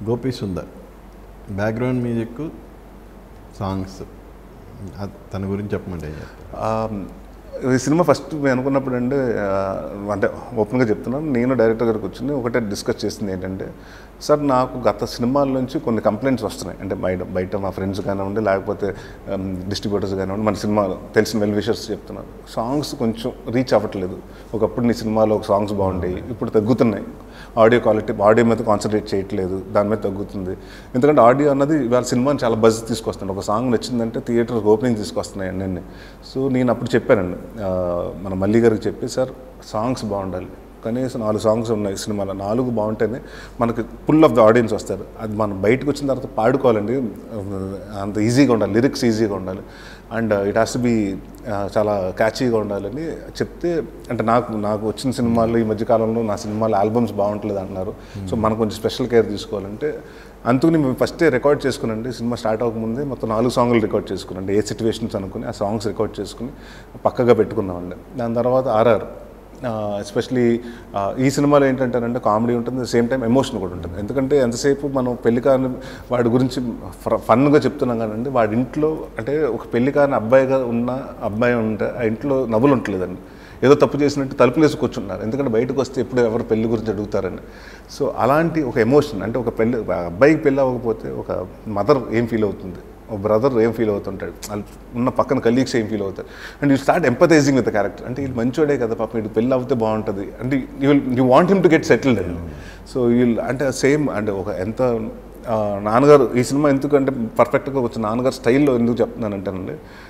Gopi Sundar background music songs తన గురించి చెప్పమంటే ఈ సినిమా ఫస్ట్ నేను అనుకున్నప్పుడు అంటే ఓపెన్గా చెప్తున్నాను, నేను డైరెక్టర్ గారికి కూర్చుని ఒకటే డిస్కస్ చేసింది ఏంటంటే, సార్ నాకు గత సినిమాల నుంచి కొన్ని కంప్లైంట్స్ వస్తున్నాయి. అంటే బయట మా ఫ్రెండ్స్ కానివ్వండి, లేకపోతే డిస్ట్రిబ్యూటర్స్ కానివ్వండి, మన సినిమా తెలిసిన వెల్ విషర్స్ చెప్తున్నారు, సాంగ్స్ కొంచెం రీచ్ అవ్వట్లేదు. ఒకప్పుడు నీ సినిమాలో సాంగ్స్ బాగుంటాయి, ఇప్పుడు తగ్గుతున్నాయి. ఆడియో క్వాలిటీ, ఆడియో మీద కాన్సన్ట్రేట్ చేయట్లేదు, దాని మీద తగ్గుతుంది. ఎందుకంటే ఆడియో అన్నది ఇవాళ సినిమాని చాలా బజ్ తీసుకొస్తుంది. ఒక సాంగ్ నచ్చిందంటే థియేటర్ ఓపెనింగ్ తీసుకొస్తున్నాయి అన్నీ. సో నేను అప్పుడు చెప్పానండి మన మల్లి గారికి చెప్పి, సార్ సాంగ్స్ బాగుండాలి, కనీసం 4 సాంగ్స్ ఉన్నాయి సినిమాలో, 4 బాగుంటేనే మనకి ఫుల్ ఆఫ్ ద ఆడియన్స్ వస్తారు. అది మనం బయటకు వచ్చిన తర్వాత పాడుకోవాలండి, అంత ఈజీగా ఉండాలి, లిరిక్స్ ఈజీగా ఉండాలి, and it has to be చాలా క్యాచీగా ఉండాలని చెప్తే, అంటే నాకు వచ్చిన సినిమాల్లో ఈ మధ్యకాలంలో నా సినిమాలో ఆల్బమ్స్ బాగుంటలేదు అంటున్నారు. సో మనం కొంచెం స్పెషల్ కేర్ తీసుకోవాలంటే అందుకని మేము ఫస్టే రికార్డ్ చేసుకునండి, సినిమా స్టార్ట్ అవ్వకముందే మొత్తం 4 సాంగ్లు రికార్డ్ చేసుకునండి, ఏ సిచ్యువేషన్స్ అనుకుని ఆ సాంగ్స్ రికార్డ్ చేసుకుని పక్కగా పెట్టుకున్నామండి. దాని తర్వాత ఆర్ఆర్, ఎస్పెషలీ ఈ సినిమాలో ఏంటంటేనంటే కామెడీ ఉంటుంది, సేమ్ టైం ఎమోషన్ కూడా ఉంటుంది. ఎందుకంటే ఎంతసేపు మనం పెళ్లి కాని వాడి గురించి ఫన్గా చెప్తున్నాం కానండి, వాడి ఇంట్లో అంటే ఒక పెళ్లి కాని అబ్బాయి ఉంటే ఆ ఇంట్లో నవ్వులు ఉంటలేదండి, ఏదో తప్పు చేసినట్టు తలుపులేసి కూర్చున్నారు. ఎందుకంటే బయటకు వస్తే ఎప్పుడు ఎవరు పెళ్లి గురించి అడుగుతారని. సో అలాంటి ఒక ఎమోషన్, అంటే ఒక అబ్బాయికి పెళ్ళి అవ్వకపోతే ఒక మదర్ ఏం ఫీల్ అవుతుంది, ఒక బ్రదర్ ఏం ఫీల్ అవుతుంటాడు, ఉన్న పక్కన కలీగ్స్ ఏం ఫీల్ అవుతారు, and you start empathising with the character. అంటే వీళ్ళు మంచోడే కదా పాపం, వీళ్ళు పెళ్ళి అవుతే బాగుంటుంది, అంటే you want him to get settled అండి. సో వీళ్ళు అంటే సేమ్, అంటే ఒక ఎంత నాన్నగారు ఈ సినిమా ఎందుకంటే పర్ఫెక్ట్గా వచ్చిన నాన్నగారు స్టైల్లో ఎందుకు చెప్తున్నానంటేనండి,